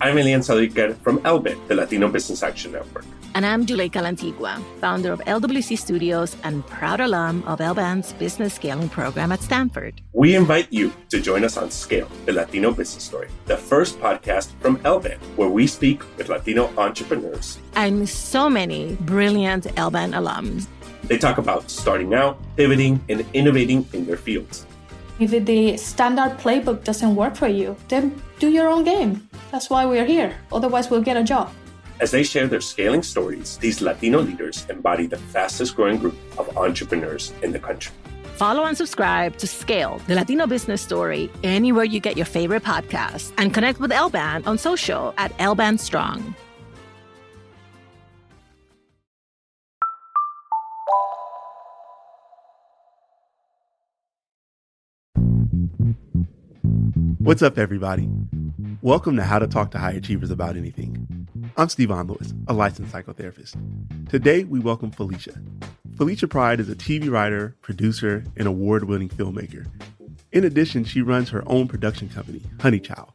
I'm Elian Sadiker from LBIT, the Latino Business Action Network. And I'm Juleika Lantigua, founder of LWC Studios and proud alum of LBAN's business scaling program at Stanford. We invite you to join us on Scale, the Latino Business Story, the first podcast from LBAN, where we speak with Latino entrepreneurs. And so many brilliant LBAN alums. They talk about starting out, pivoting, and innovating in their fields. If the standard playbook doesn't work for you, then do your own game. That's why we're here. Otherwise, we'll get a job. As they share their scaling stories, these Latino leaders embody the fastest growing group of entrepreneurs in the country. Follow and subscribe to Scale, the Latino Business Story, anywhere you get your favorite podcasts. And connect with LBAN on social at LBAN Strong. What's up, everybody? Welcome to How to Talk to High Achievers About Anything. I'm Stevon Lewis, a licensed psychotherapist. Today, we welcome Felicia. Felicia Pride is a TV writer, producer, and award-winning filmmaker. In addition, she runs her own production company, Honey Child.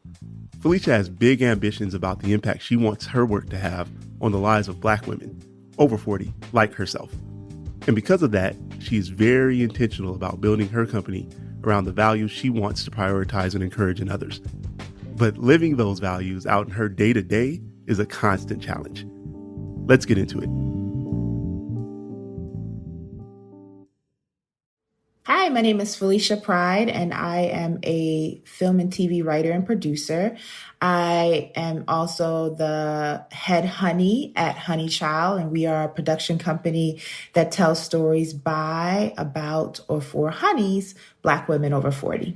Felicia has big ambitions about the impact she wants her work to have on the lives of Black women, over 40, like herself. And because of that, she is very intentional about building her company around the values she wants to prioritize and encourage in others. But living those values out in her day-to-day is a constant challenge. Let's get into it. Hi, my name is Felicia Pride, and I am a film and TV writer and producer. I am also the head honey at Honey Child, and we are a production company that tells stories by, about, or for honeys, Black women over 40.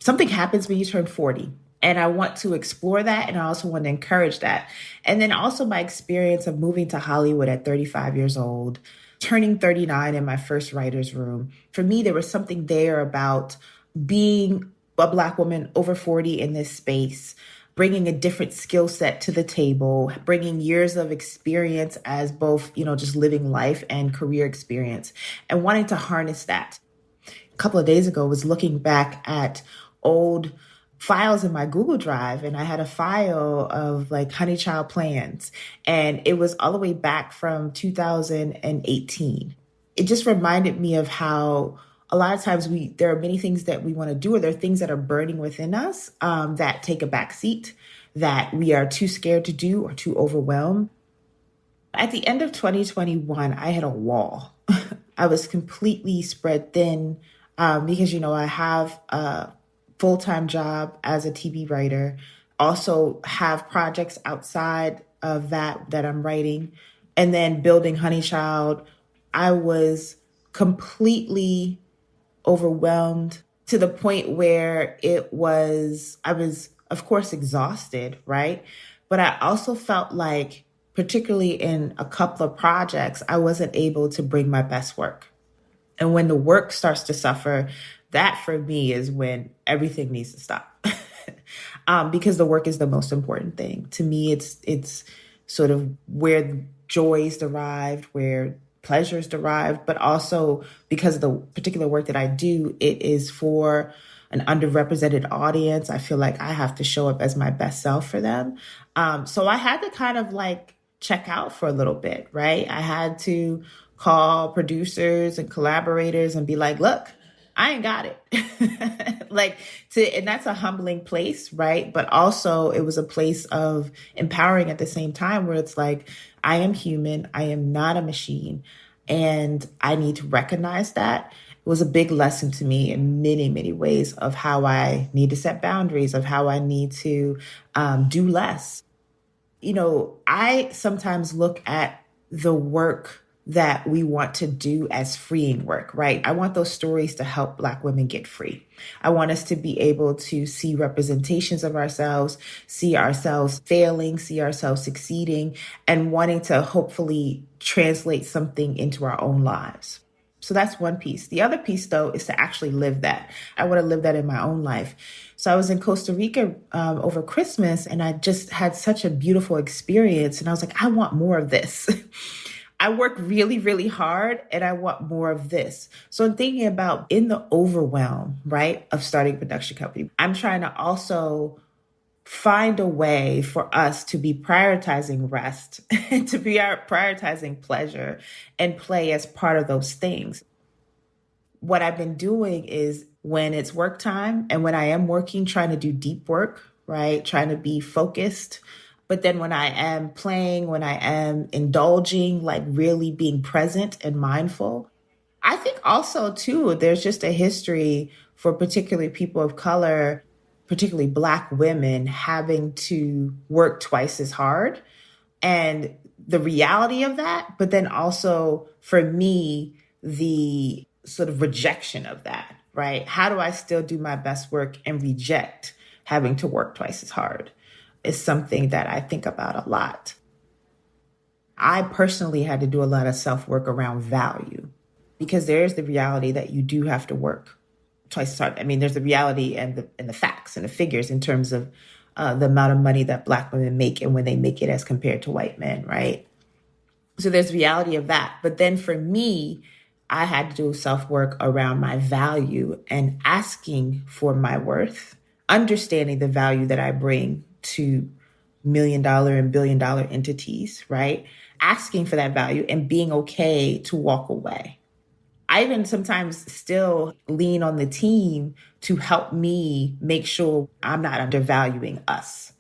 Something happens when you turn 40. And I want to explore that, and I also want to encourage that. And then also my experience of moving to Hollywood at 35 years old, turning 39 in my first writer's room. For me, there was something there about being a Black woman over 40 in this space, bringing a different skill set to the table, bringing years of experience as both, just living life and career experience, and wanting to harness that. A couple of days ago, I was looking back at old files in my Google Drive, and I had a file of Honey Child plans, and it was all the way back from 2018. It just reminded me of how a lot of times there are many things that we want to do, or there are things that are burning within us that take a back seat, that we are too scared to do or too overwhelmed. At the end of 2021, I had a wall. I was completely spread thin because, I have a full-time job as a TV writer, also have projects outside of that I'm writing, and then building Honey Child. I was completely overwhelmed to the point where I was, of course, exhausted, right? But I also felt like, particularly in a couple of projects, I wasn't able to bring my best work. And when the work starts to suffer, that for me is when everything needs to stop. Because the work is the most important thing. To me, it's sort of where joy is derived, where pleasure is derived, but also because of the particular work that I do, it is for an underrepresented audience. I feel like I have to show up as my best self for them. So I had to kind of check out for a little bit, right? I had to call producers and collaborators and be like, look, I ain't got it. And that's a humbling place, right? But also it was a place of empowering at the same time, where it's like, I am human. I am not a machine. And I need to recognize that. It was a big lesson to me in many, many ways of how I need to set boundaries, of how I need to do less. I sometimes look at the work that we want to do as freeing work, right? I want those stories to help Black women get free. I want us to be able to see representations of ourselves, see ourselves failing, see ourselves succeeding, and wanting to hopefully translate something into our own lives. So that's one piece. The other piece, though, is to actually live that. I want to live that in my own life. So I was in Costa Rica over Christmas, and I just had such a beautiful experience. And I was like, I want more of this. I work really, really hard, and I want more of this. So I'm thinking about, in the overwhelm, right, of starting a production company, I'm trying to also find a way for us to be prioritizing rest and to be prioritizing pleasure and play as part of those things. What I've been doing is when it's work time and when I am working, trying to do deep work, right? Trying to be focused. But then when I am playing, when I am indulging, like really being present and mindful. I think also too, there's just a history for particularly people of color, particularly Black women, having to work twice as hard. And the reality of that, but then also for me, the sort of rejection of that, right? How do I still do my best work and reject having to work twice as hard is something that I think about a lot. I personally had to do a lot of self-work around value because there's the reality that you do have to work twice as hard. I mean, there's the reality and the facts and the figures in terms of the amount of money that Black women make and when they make it as compared to white men, right? So there's reality of that. But then for me, I had to do self-work around my value and asking for my worth, understanding the value that I bring to $1 million and $1 billion entities, right? Asking for that value and being okay to walk away. I even sometimes still lean on the team to help me make sure I'm not undervaluing us.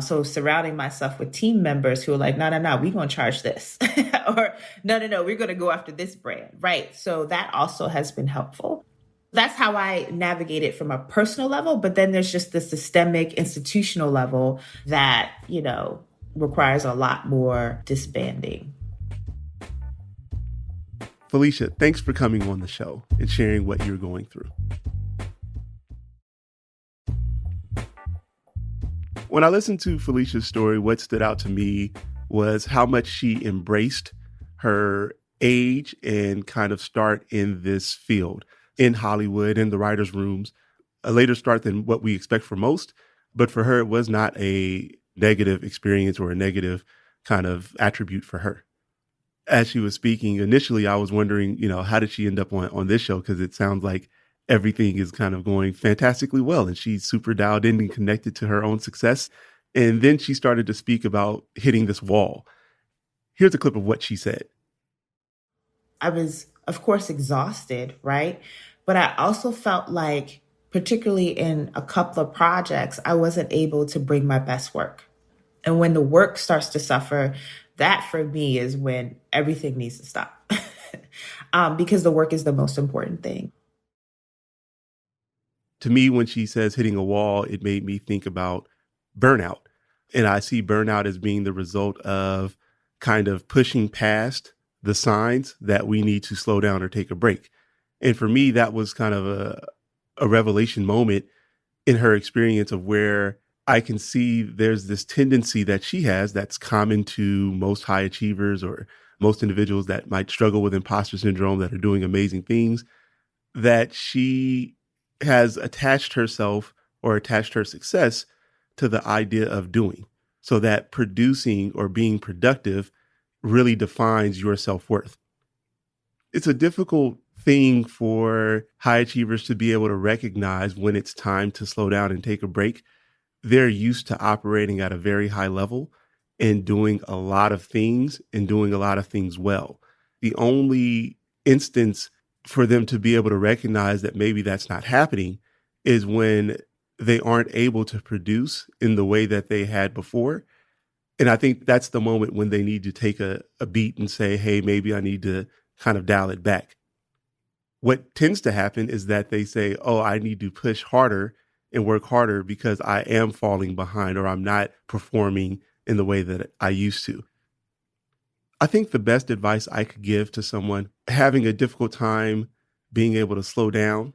So surrounding myself with team members who are like, no, we're going to charge this. Or no, we're going to go after this brand. Right. So that also has been helpful. That's how I navigate it from a personal level. But then there's just the systemic institutional level that, requires a lot more disbanding. Felicia, thanks for coming on the show and sharing what you're going through. When I listened to Felicia's story, what stood out to me was how much she embraced her age and kind of start in this field, in Hollywood, in the writers' rooms, a later start than what we expect for most. But for her, it was not a negative experience or a negative kind of attribute for her. As she was speaking, initially, I was wondering, how did she end up on this show? Because it sounds like everything is kind of going fantastically well. And she's super dialed in and connected to her own success. And then she started to speak about hitting this wall. Here's a clip of what she said. I was, of course, exhausted, right? But I also felt like, particularly in a couple of projects, I wasn't able to bring my best work. And when the work starts to suffer, that for me is when everything needs to stop because the work is the most important thing. To me, when she says hitting a wall, it made me think about burnout. And I see burnout as being the result of kind of pushing past the signs that we need to slow down or take a break. And for me, that was kind of a revelation moment in her experience of where I can see there's this tendency that she has that's common to most high achievers or most individuals that might struggle with imposter syndrome that are doing amazing things, that she has attached herself or attached her success to the idea of doing, so that producing or being productive really defines your self-worth. It's a difficult thing for high achievers to be able to recognize when it's time to slow down and take a break. They're used to operating at a very high level and doing a lot of things and doing a lot of things well. The only instance for them to be able to recognize that maybe that's not happening is when they aren't able to produce in the way that they had before. And I think that's the moment when they need to take a beat and say, hey, maybe I need to kind of dial it back. What tends to happen is that they say, oh, I need to push harder and work harder because I am falling behind or I'm not performing in the way that I used to. I think the best advice I could give to someone having a difficult time being able to slow down,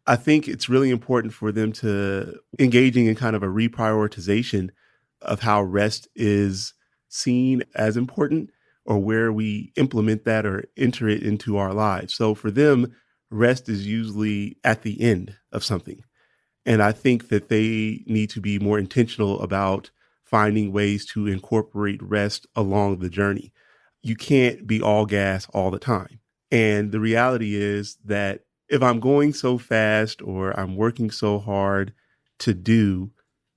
I think it's really important for them to engaging in kind of a reprioritization of how rest is seen as important or where we implement that or enter it into our lives. So for them, rest is usually at the end of something. And I think that they need to be more intentional about finding ways to incorporate rest along the journey. You can't be all gas all the time. And the reality is that if I'm going so fast or I'm working so hard to do,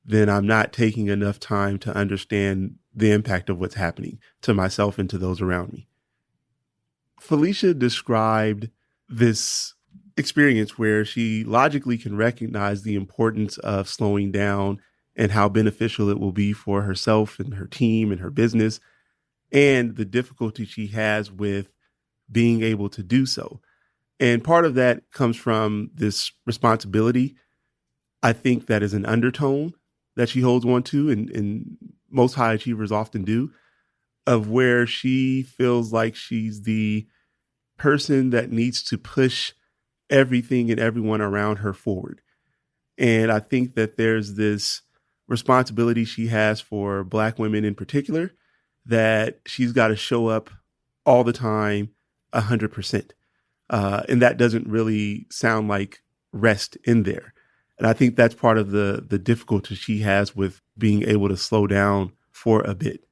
then I'm not taking enough time to understand the impact of what's happening to myself and to those around me. Felicia described this experience where she logically can recognize the importance of slowing down and how beneficial it will be for herself and her team and her business, and the difficulty she has with being able to do so. And part of that comes from this responsibility, I think, that is an undertone that she holds on to, and most high achievers often do, of where she feels like she's the person that needs to push everything and everyone around her forward. And I think that there's this responsibility she has for Black women in particular, that she's got to show up all the time, 100%. And that doesn't really sound like rest in there. And I think that's part of the difficulty she has with being able to slow down for a bit.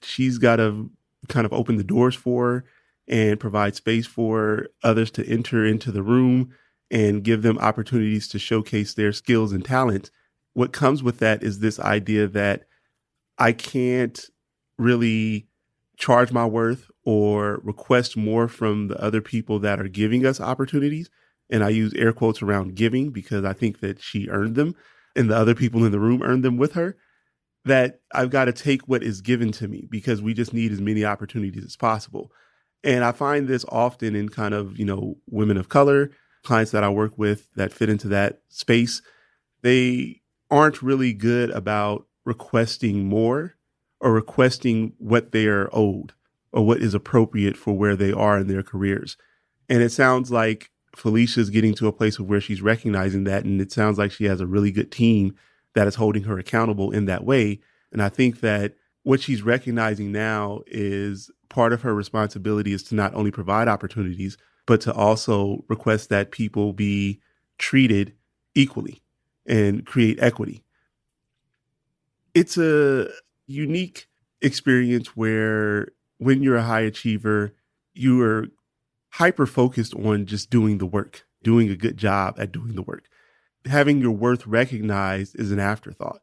She's got to kind of open the doors for her and provide space for others to enter into the room and give them opportunities to showcase their skills and talents. What comes with that is this idea that I can't really charge my worth or request more from the other people that are giving us opportunities. And I use air quotes around giving because I think that she earned them and the other people in the room earned them with her, that I've got to take what is given to me because we just need as many opportunities as possible. And I find this often in kind of, women of color, clients that I work with that fit into that space. They aren't really good about requesting more or requesting what they are owed or what is appropriate for where they are in their careers. And it sounds like Felicia's getting to a place of where she's recognizing that. And it sounds like she has a really good team that is holding her accountable in that way. And I think that what she's recognizing now is part of her responsibility is to not only provide opportunities, but to also request that people be treated equally and create equity. It's a unique experience where when you're a high achiever, you are hyper-focused on just doing the work, doing a good job at doing the work. Having your worth recognized is an afterthought.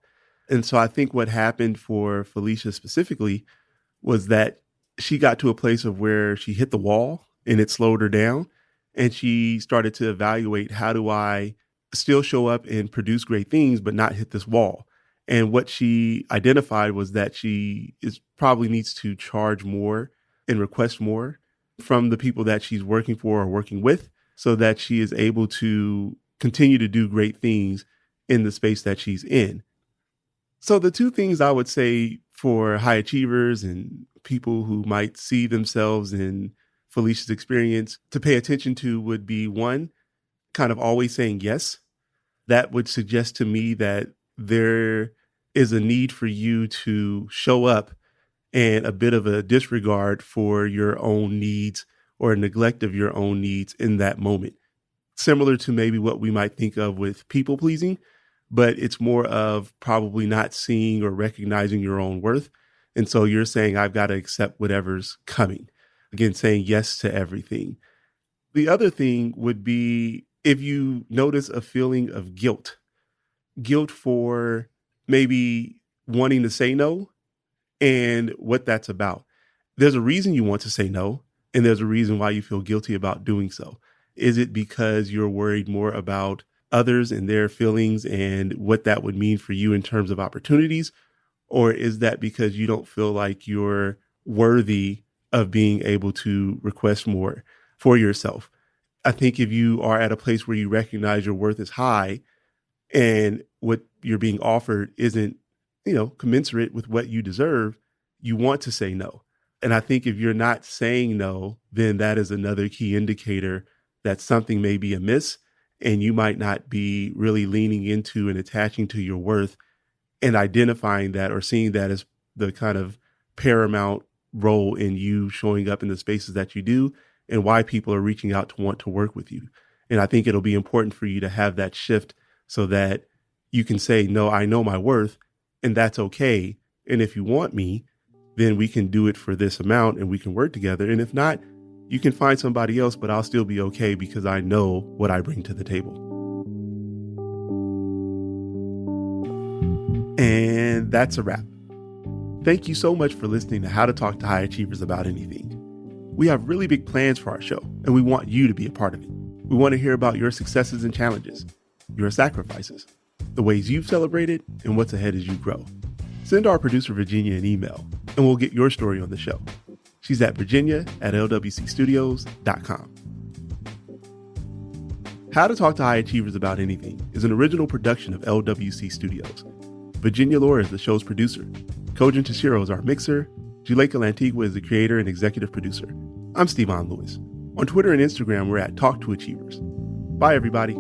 And so I think what happened for Felicia specifically was that she got to a place of where she hit the wall and it slowed her down. And she started to evaluate, how do I still show up and produce great things, but not hit this wall? And what she identified was that she probably needs to charge more and request more from the people that she's working for or working with, so that she is able to continue to do great things in the space that she's in. So the two things I would say for high achievers and people who might see themselves in Felicia's experience to pay attention to would be, one, kind of always saying yes. That would suggest to me that there is a need for you to show up and a bit of a disregard for your own needs or a neglect of your own needs in that moment. Similar to maybe what we might think of with people pleasing, but it's more of probably not seeing or recognizing your own worth. And so you're saying, I've got to accept whatever's coming. Again, saying yes to everything. The other thing would be if you notice a feeling of guilt for maybe wanting to say no and what that's about. There's a reason you want to say no, and there's a reason why you feel guilty about doing so. Is it because you're worried more about others and their feelings and what that would mean for you in terms of opportunities? Or is that because you don't feel like you're worthy of being able to request more for yourself? I think if you are at a place where you recognize your worth is high and what you're being offered isn't, commensurate with what you deserve, you want to say no. And I think if you're not saying no, then that is another key indicator that something may be amiss and you might not be really leaning into and attaching to your worth and identifying that or seeing that as the kind of paramount role in you showing up in the spaces that you do and why people are reaching out to want to work with you. And I think it'll be important for you to have that shift so that you can say, no, I know my worth and that's okay. And if you want me, then we can do it for this amount and we can work together. And if not, you can find somebody else, but I'll still be okay because I know what I bring to the table. And that's a wrap. Thank you so much for listening to How to Talk to High Achievers About Anything. We have really big plans for our show, and we want you to be a part of it. We want to hear about your successes and challenges, your sacrifices, the ways you've celebrated, and what's ahead as you grow. Send our producer Virginia an email, and we'll get your story on the show. She's at virginia@LWCstudios.com. How to Talk to High Achievers About Anything is an original production of LWC Studios. Virginia Laura is the show's producer. Kojin Tashiro is our mixer. Juleka Lantigua is the creator and executive producer. I'm Stevon Lewis. On Twitter and Instagram, we're at Talk to Achievers. Bye, everybody.